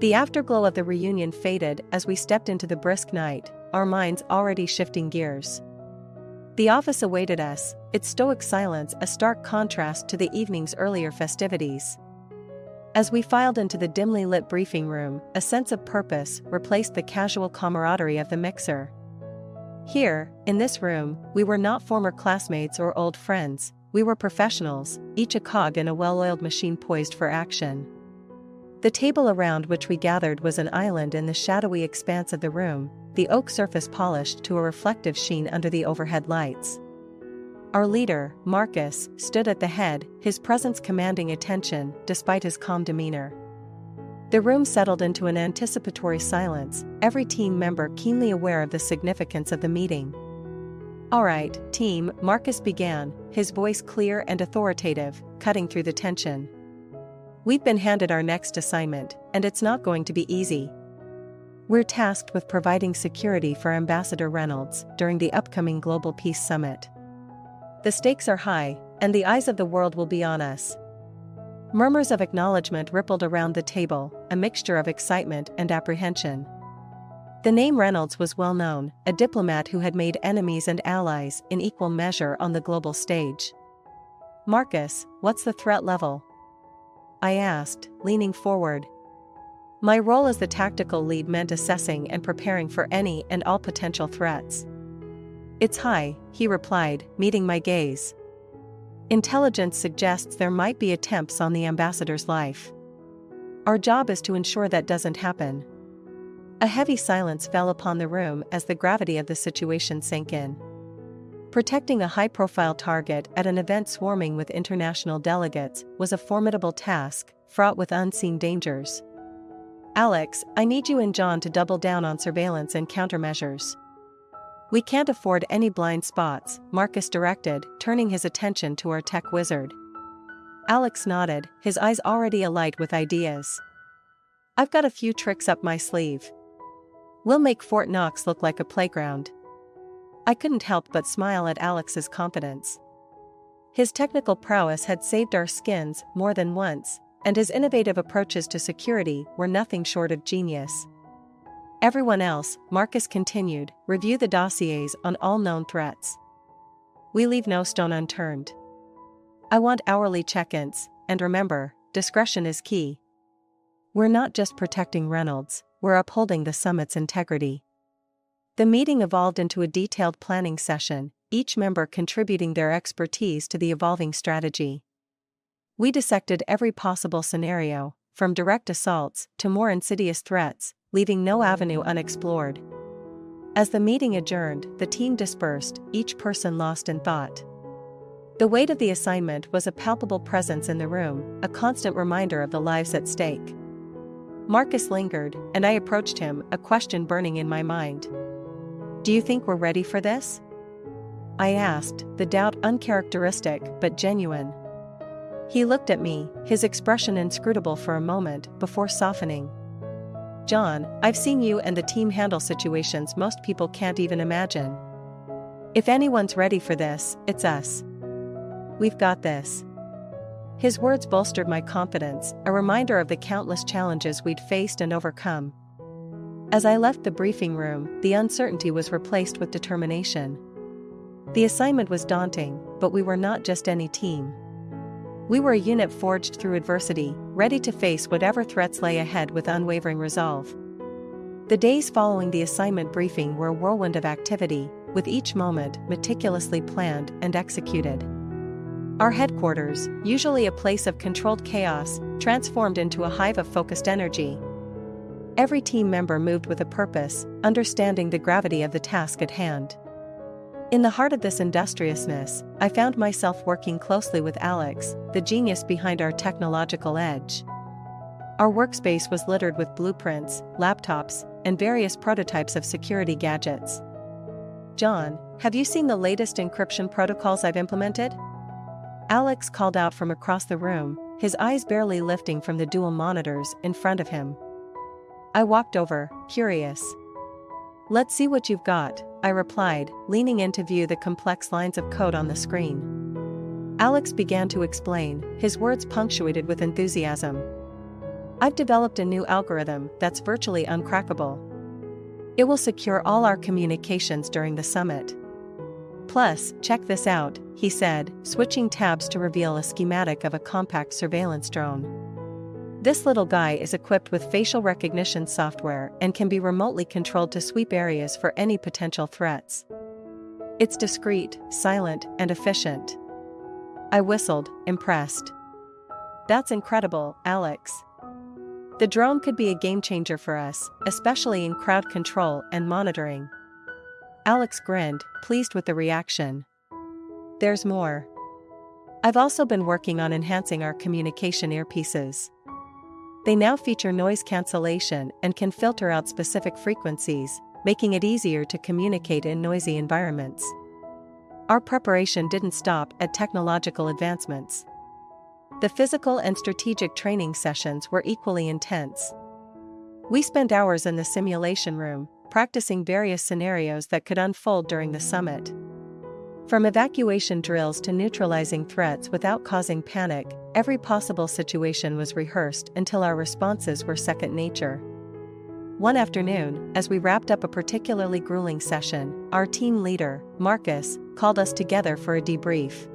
The afterglow of the reunion faded as we stepped into the brisk night, our minds already shifting gears. The office awaited us, its stoic silence a stark contrast to the evening's earlier festivities. As we filed into the dimly lit briefing room, a sense of purpose replaced the casual camaraderie of the mixer. Here, in this room, we were not former classmates or old friends, we were professionals, each a cog in a well-oiled machine poised for action. The table around which we gathered was an island in the shadowy expanse of the room, the oak surface polished to a reflective sheen under the overhead lights. Our leader, Marcus, stood at the head, his presence commanding attention despite his calm demeanor. The room settled into an anticipatory silence, every team member keenly aware of the significance of the meeting. "All right, team," Marcus began, his voice clear and authoritative, cutting through the tension. "We've been handed our next assignment, and it's not going to be easy. We're tasked with providing security for Ambassador Reynolds during the upcoming Global Peace Summit. The stakes are high, and the eyes of the world will be on us." Murmurs of acknowledgement rippled around the table, a mixture of excitement and apprehension. The name Reynolds was well known, a diplomat who had made enemies and allies in equal measure on the global stage. "Marcus, what's the threat level?" I asked, leaning forward. My role as the tactical lead meant assessing and preparing for any and all potential threats. "It's high," he replied, meeting my gaze. "Intelligence suggests there might be attempts on the ambassador's life. Our job is to ensure that doesn't happen." A heavy silence fell upon the room as the gravity of the situation sank in. Protecting a high-profile target at an event swarming with international delegates was a formidable task, fraught with unseen dangers. "Alex, I need you and John to double down on surveillance and countermeasures. We can't afford any blind spots," Marcus directed, turning his attention to our tech wizard. Alex nodded, his eyes already alight with ideas. "I've got a few tricks up my sleeve. We'll make Fort Knox look like a playground." I couldn't help but smile at Alex's confidence. His technical prowess had saved our skins more than once, and his innovative approaches to security were nothing short of genius. "Everyone else," Marcus continued, "review the dossiers on all known threats. We leave no stone unturned. I want hourly check-ins, and remember, discretion is key. We're not just protecting Reynolds, we're upholding the summit's integrity." The meeting evolved into a detailed planning session, each member contributing their expertise to the evolving strategy. We dissected every possible scenario, from direct assaults to more insidious threats, leaving no avenue unexplored. As the meeting adjourned, the team dispersed, each person lost in thought. The weight of the assignment was a palpable presence in the room, a constant reminder of the lives at stake. Marcus lingered, and I approached him, a question burning in my mind. "Do you think we're ready for this?" I asked, the doubt uncharacteristic but genuine. He looked at me, his expression inscrutable for a moment before softening. "John, I've seen you and the team handle situations most people can't even imagine. If anyone's ready for this, it's us. We've got this." His words bolstered my confidence, a reminder of the countless challenges we'd faced and overcome. As I left the briefing room, the uncertainty was replaced with determination. The assignment was daunting, but we were not just any team. We were a unit forged through adversity, ready to face whatever threats lay ahead with unwavering resolve. The days following the assignment briefing were a whirlwind of activity, with each moment meticulously planned and executed. Our headquarters, usually a place of controlled chaos, transformed into a hive of focused energy. Every team member moved with a purpose, understanding the gravity of the task at hand. In the heart of this industriousness, I found myself working closely with Alex, the genius behind our technological edge. Our workspace was littered with blueprints, laptops, and various prototypes of security gadgets. "John, have you seen the latest encryption protocols I've implemented?" Alex called out from across the room, his eyes barely lifting from the dual monitors in front of him. I walked over, curious. "Let's see what you've got," I replied, leaning in to view the complex lines of code on the screen. Alex began to explain, his words punctuated with enthusiasm. I've developed a new algorithm that's virtually uncrackable. It will secure all our communications during the summit. Plus, check this out, he said, switching tabs to reveal a schematic of a compact surveillance drone. This little guy is equipped with facial recognition software and can be remotely controlled to sweep areas for any potential threats. It's discreet, silent, and efficient. I whistled, impressed. That's incredible, Alex. The drone could be a game changer for us, especially in crowd control and monitoring. Alex grinned, pleased with the reaction. There's more. I've also been working on enhancing our communication earpieces. They now feature noise cancellation and can filter out specific frequencies, making it easier to communicate in noisy environments. Our preparation didn't stop at technological advancements. The physical and strategic training sessions were equally intense. We spent hours in the simulation room, practicing various scenarios that could unfold during the summit. From evacuation drills to neutralizing threats without causing panic, every possible situation was rehearsed until our responses were second nature. One afternoon, as we wrapped up a particularly grueling session, our team leader, Marcus, called us together for a debrief.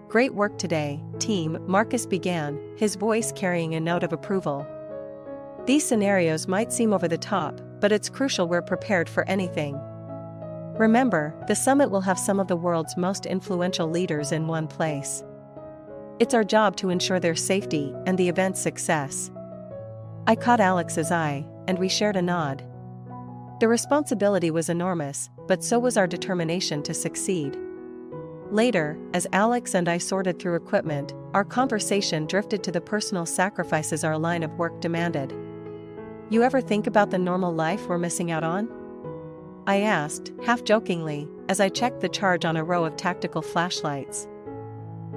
Great work today, team, Marcus began, his voice carrying a note of approval. These scenarios might seem over the top, but it's crucial we're prepared for anything. Remember, the summit will have some of the world's most influential leaders in one place. It's our job to ensure their safety and the event's success. I caught Alex's eye, and we shared a nod. The responsibility was enormous, but so was our determination to succeed. Later, as Alex and I sorted through equipment, our conversation drifted to the personal sacrifices our line of work demanded. You ever think about the normal life we're missing out on? I asked, half-jokingly, as I checked the charge on a row of tactical flashlights.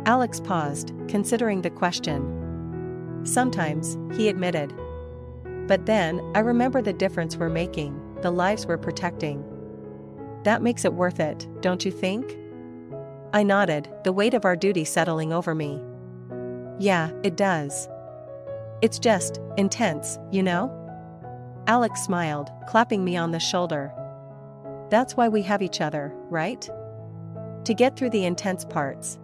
Alex paused, considering the question. Sometimes, he admitted. But then, I remember the difference we're making, the lives we're protecting. That makes it worth it, don't you think? I nodded, the weight of our duty settling over me. Yeah, it does. It's just intense, you know? Alex smiled, clapping me on the shoulder. That's why we have each other, right? To get through the intense parts.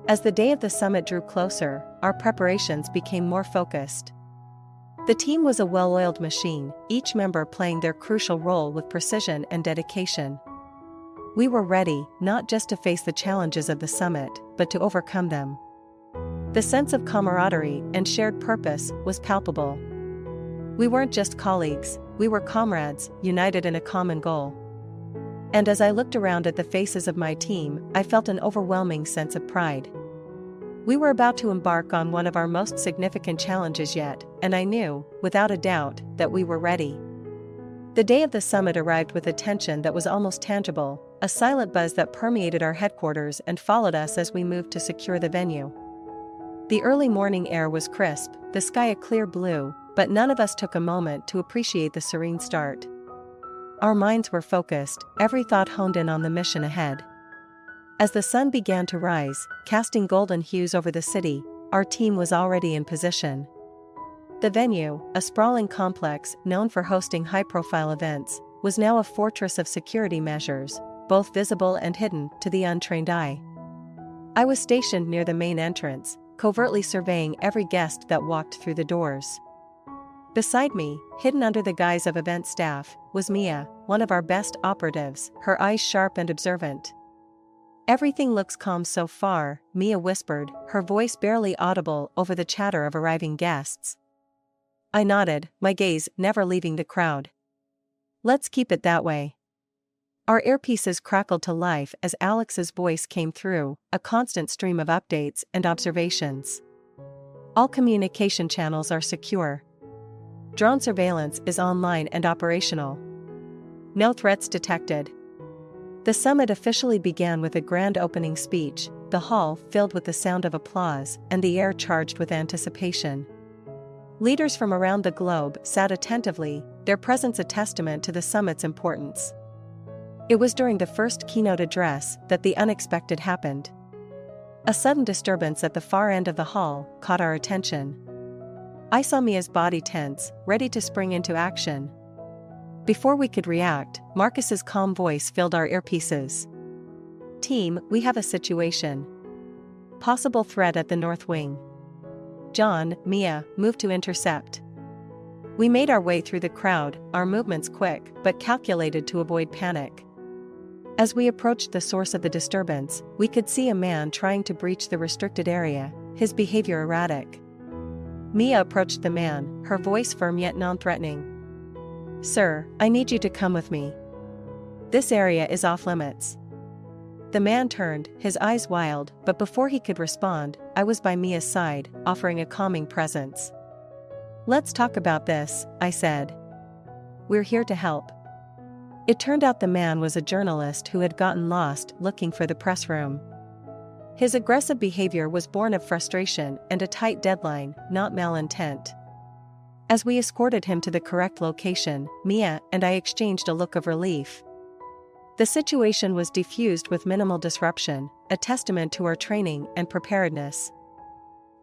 As the day of the summit drew closer, our preparations became more focused. The team was a well-oiled machine, each member playing their crucial role with precision and dedication. We were ready, not just to face the challenges of the summit, but to overcome them. The sense of camaraderie and shared purpose was palpable. We weren't just colleagues, we were comrades, united in a common goal. And as I looked around at the faces of my team, I felt an overwhelming sense of pride. We were about to embark on one of our most significant challenges yet, and I knew, without a doubt, that we were ready. The day of the summit arrived with a tension that was almost tangible, a silent buzz that permeated our headquarters and followed us as we moved to secure the venue. The early morning air was crisp, the sky a clear blue, but none of us took a moment to appreciate the serene start. Our minds were focused, every thought honed in on the mission ahead. As the sun began to rise, casting golden hues over the city, our team was already in position. The venue, a sprawling complex known for hosting high-profile events, was now a fortress of security measures, both visible and hidden to the untrained eye. I was stationed near the main entrance, covertly surveying every guest that walked through the doors. Beside me, hidden under the guise of event staff, was Mia, one of our best operatives, her eyes sharp and observant. Everything looks calm so far, Mia whispered, her voice barely audible over the chatter of arriving guests. I nodded, my gaze never leaving the crowd. Let's keep it that way. Our earpieces crackled to life as Alex's voice came through, a constant stream of updates and observations. All communication channels are secure. Drone surveillance is online and operational. No threats detected. The summit officially began with a grand opening speech, the hall filled with the sound of applause and the air charged with anticipation. Leaders from around the globe sat attentively, their presence a testament to the summit's importance. It was during the first keynote address that the unexpected happened. A sudden disturbance at the far end of the hall caught our attention. I saw Mia's body tense, ready to spring into action. Before we could react, Marcus's calm voice filled our earpieces. "Team, we have a situation. Possible threat at the north wing." John, Mia, moved to intercept. We made our way through the crowd, our movements quick but calculated to avoid panic. As we approached the source of the disturbance, we could see a man trying to breach the restricted area, his behavior erratic. Mia approached the man, her voice firm yet non-threatening. "Sir, I need you to come with me. This area is off-limits." The man turned, his eyes wild, but before he could respond, I was by Mia's side, offering a calming presence. "Let's talk about this," I said. "We're here to help." It turned out the man was a journalist who had gotten lost looking for the press room. His aggressive behavior was born of frustration and a tight deadline, not malintent. As we escorted him to the correct location, Mia and I exchanged a look of relief. The situation was defused with minimal disruption, a testament to our training and preparedness.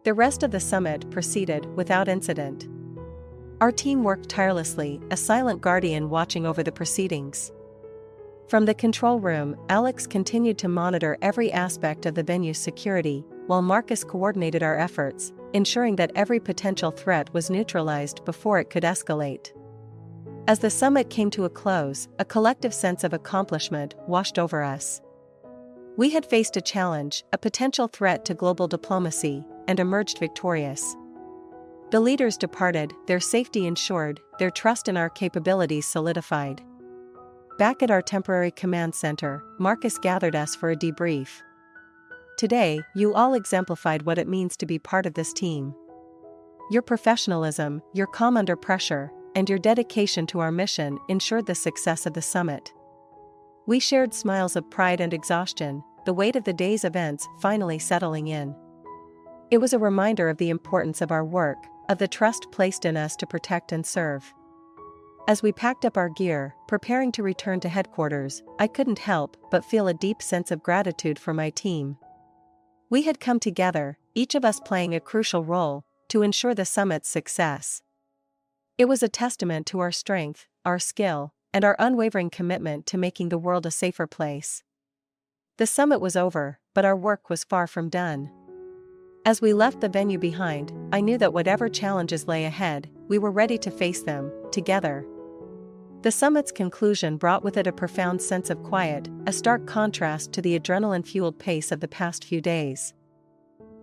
The rest of the summit proceeded without incident. Our team worked tirelessly, a silent guardian watching over the proceedings. From the control room, Alex continued to monitor every aspect of the venue's security, while Marcus coordinated our efforts, ensuring that every potential threat was neutralized before it could escalate. As the summit came to a close, a collective sense of accomplishment washed over us. We had faced a challenge, a potential threat to global diplomacy, and emerged victorious. The leaders departed, their safety ensured, their trust in our capabilities solidified. Back at our temporary command center, Marcus gathered us for a debrief. "Today, you all exemplified what it means to be part of this team. Your professionalism, your calm under pressure, and your dedication to our mission ensured the success of the summit." We shared smiles of pride and exhaustion, the weight of the day's events finally settling in. It was a reminder of the importance of our work, of the trust placed in us to protect and serve. As we packed up our gear, preparing to return to headquarters, I couldn't help but feel a deep sense of gratitude for my team. We had come together, each of us playing a crucial role, to ensure the summit's success. It was a testament to our strength, our skill, and our unwavering commitment to making the world a safer place. The summit was over, but our work was far from done. As we left the venue behind, I knew that whatever challenges lay ahead, we were ready to face them, together. The summit's conclusion brought with it a profound sense of quiet, a stark contrast to the adrenaline-fueled pace of the past few days.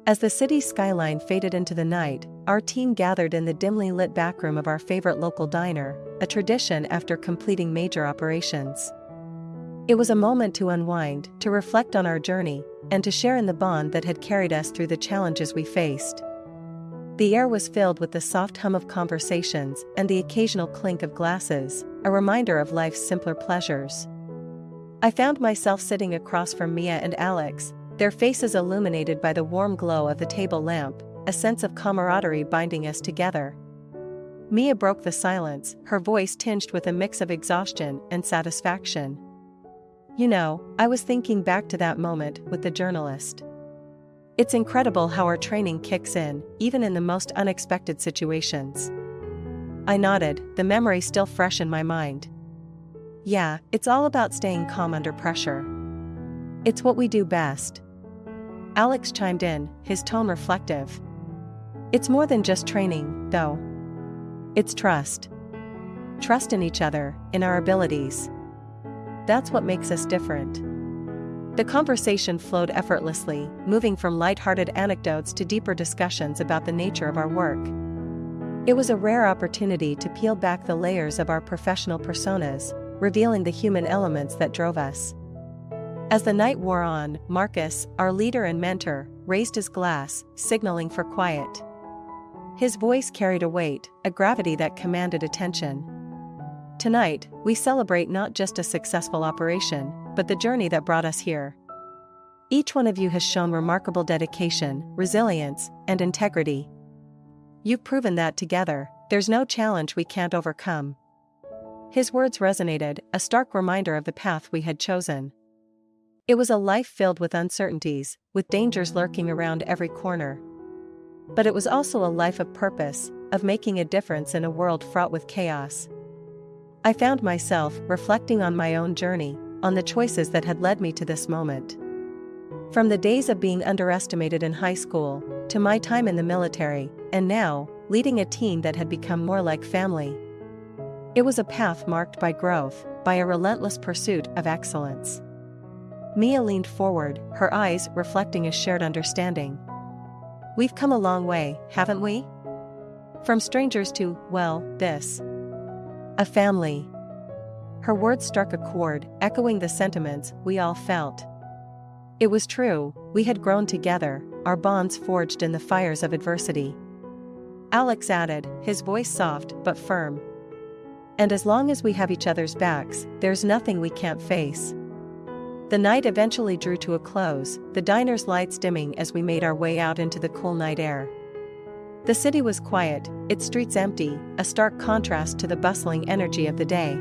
As the city's skyline faded into the night, our team gathered in the dimly lit backroom of our favorite local diner, a tradition after completing major operations. It was a moment to unwind, to reflect on our journey, and to share in the bond that had carried us through the challenges we faced. The air was filled with the soft hum of conversations and the occasional clink of glasses, a reminder of life's simpler pleasures. I found myself sitting across from Mia and Alex, their faces illuminated by the warm glow of the table lamp, a sense of camaraderie binding us together. Mia broke the silence, her voice tinged with a mix of exhaustion and satisfaction. "You know, I was thinking back to that moment with the journalist. It's incredible how our training kicks in, even in the most unexpected situations." I nodded, the memory still fresh in my mind. "Yeah, it's all about staying calm under pressure. It's what we do best." Alex chimed in, his tone reflective. "It's more than just training, though. It's trust. Trust in each other, in our abilities. That's what makes us different." The conversation flowed effortlessly, moving from light-hearted anecdotes to deeper discussions about the nature of our work. It was a rare opportunity to peel back the layers of our professional personas, revealing the human elements that drove us. As the night wore on, Marcus, our leader and mentor, raised his glass, signaling for quiet. His voice carried a weight, a gravity that commanded attention. "Tonight, we celebrate not just a successful operation, but the journey that brought us here. Each one of you has shown remarkable dedication, resilience, and integrity. You've proven that together, there's no challenge we can't overcome." His words resonated, a stark reminder of the path we had chosen. It was a life filled with uncertainties, with dangers lurking around every corner. But it was also a life of purpose, of making a difference in a world fraught with chaos. I found myself reflecting on my own journey, on the choices that had led me to this moment. From the days of being underestimated in high school, to my time in the military, and now, leading a team that had become more like family. It was a path marked by growth, by a relentless pursuit of excellence. Mia leaned forward, her eyes reflecting a shared understanding. We've come a long way, haven't we? From strangers to, well, this. A family. Her words struck a chord, echoing the sentiments we all felt. It was true, we had grown together, our bonds forged in the fires of adversity. Alex added, his voice soft but firm. And as long as we have each other's backs, there's nothing we can't face. The night eventually drew to a close, the diner's lights dimming as we made our way out into the cool night air. The city was quiet, its streets empty, a stark contrast to the bustling energy of the day.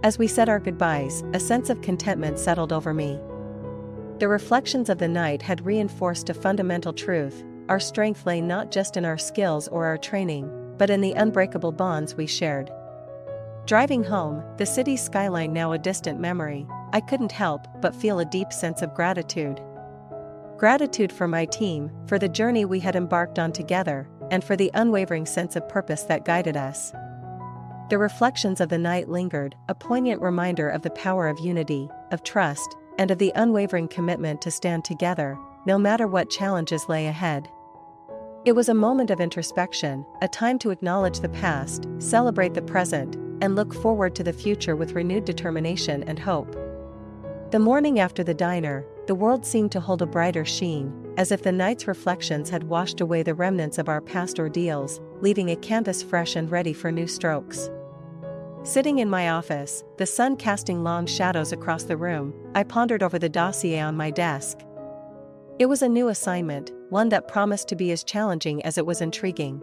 As we said our goodbyes, a sense of contentment settled over me. The reflections of the night had reinforced a fundamental truth: our strength lay not just in our skills or our training, but in the unbreakable bonds we shared. Driving home, the city's skyline now a distant memory, I couldn't help but feel a deep sense of gratitude. Gratitude for my team, for the journey we had embarked on together, and for the unwavering sense of purpose that guided us. The reflections of the night lingered, a poignant reminder of the power of unity, of trust, and of the unwavering commitment to stand together, no matter what challenges lay ahead. It was a moment of introspection, a time to acknowledge the past, celebrate the present, and look forward to the future with renewed determination and hope. The morning after the diner, the world seemed to hold a brighter sheen, as if the night's reflections had washed away the remnants of our past ordeals, leaving a canvas fresh and ready for new strokes. Sitting in my office, the sun casting long shadows across the room, I pondered over the dossier on my desk. It was a new assignment, one that promised to be as challenging as it was intriguing.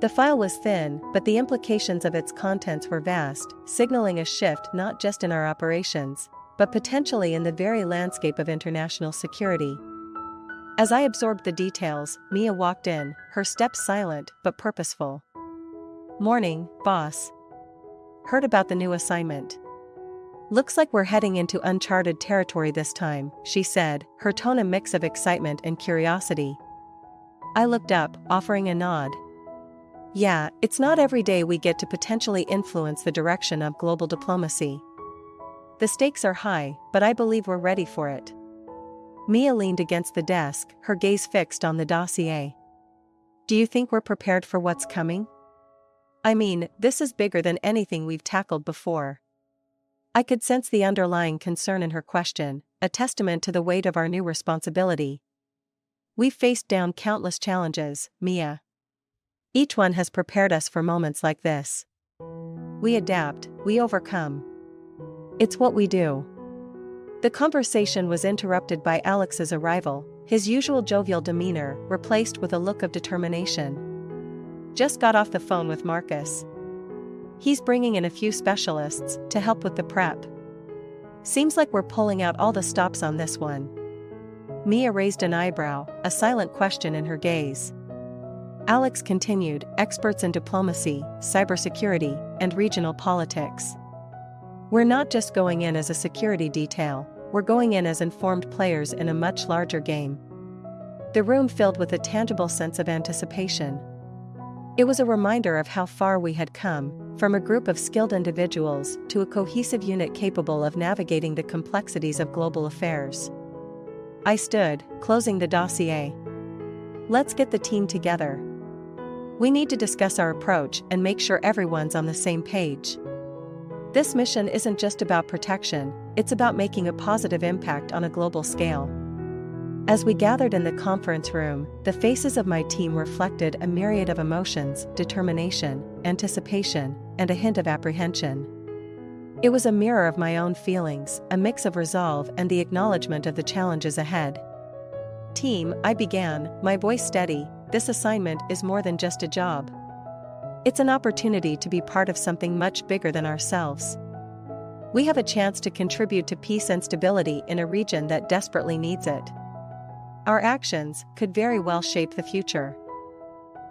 The file was thin, but the implications of its contents were vast, signaling a shift not just in our operations, but potentially in the very landscape of international security. As I absorbed the details, Mia walked in, her steps silent but purposeful. "Morning, boss. Heard about the new assignment. Looks like we're heading into uncharted territory this time," she said, her tone a mix of excitement and curiosity. I looked up, offering a nod. "Yeah, it's not every day we get to potentially influence the direction of global diplomacy. The stakes are high, but I believe we're ready for it." Mia leaned against the desk, her gaze fixed on the dossier. "Do you think we're prepared for what's coming? I mean, this is bigger than anything we've tackled before." I could sense the underlying concern in her question, a testament to the weight of our new responsibility. "We've faced down countless challenges, Mia. Each one has prepared us for moments like this. We adapt, we overcome. It's what we do." The conversation was interrupted by Alex's arrival, his usual jovial demeanor replaced with a look of determination. "Just got off the phone with Marcus. He's bringing in a few specialists to help with the prep. Seems like we're pulling out all the stops on this one." Mia raised an eyebrow, a silent question in her gaze. Alex continued, "Experts in diplomacy, cybersecurity, and regional politics. We're not just going in as a security detail, we're going in as informed players in a much larger game." The room filled with a tangible sense of anticipation. It was a reminder of how far we had come, from a group of skilled individuals to a cohesive unit capable of navigating the complexities of global affairs. I stood, closing the dossier. "Let's get the team together. We need to discuss our approach and make sure everyone's on the same page. This mission isn't just about protection, it's about making a positive impact on a global scale." As we gathered in the conference room, the faces of my team reflected a myriad of emotions: determination, anticipation, and a hint of apprehension. It was a mirror of my own feelings, a mix of resolve and the acknowledgement of the challenges ahead. "Team," I began, my voice steady, "this assignment is more than just a job. It's an opportunity to be part of something much bigger than ourselves. We have a chance to contribute to peace and stability in a region that desperately needs it. Our actions could very well shape the future."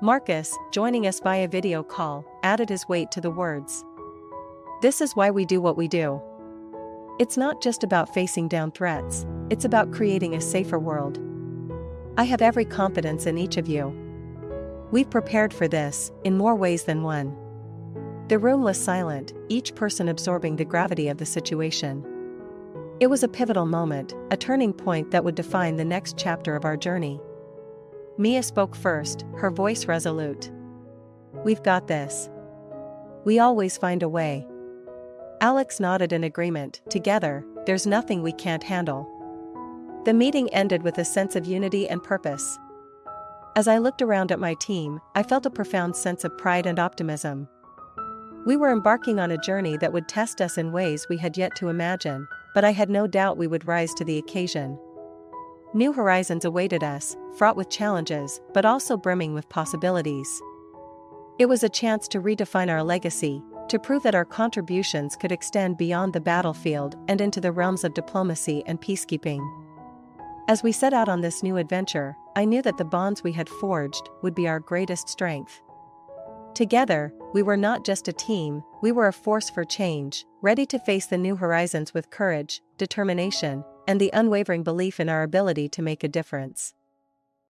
Marcus, joining us via video call, added his weight to the words. This is why we do what we do. It's not just about facing down threats, it's about creating a safer world. I have every confidence in each of you. We've prepared for this, in more ways than one. The room was silent, each person absorbing the gravity of the situation. It was a pivotal moment, a turning point that would define the next chapter of our journey. Mia spoke first, her voice resolute. We've got this. We always find a way. Alex nodded in agreement. Together, there's nothing we can't handle. The meeting ended with a sense of unity and purpose. As I looked around at my team, I felt a profound sense of pride and optimism. We were embarking on a journey that would test us in ways we had yet to imagine, but I had no doubt we would rise to the occasion. New horizons awaited us, fraught with challenges, but also brimming with possibilities. It was a chance to redefine our legacy, to prove that our contributions could extend beyond the battlefield and into the realms of diplomacy and peacekeeping. As we set out on this new adventure, I knew that the bonds we had forged would be our greatest strength. Together, we were not just a team, we were a force for change, ready to face the new horizons with courage, determination, and the unwavering belief in our ability to make a difference.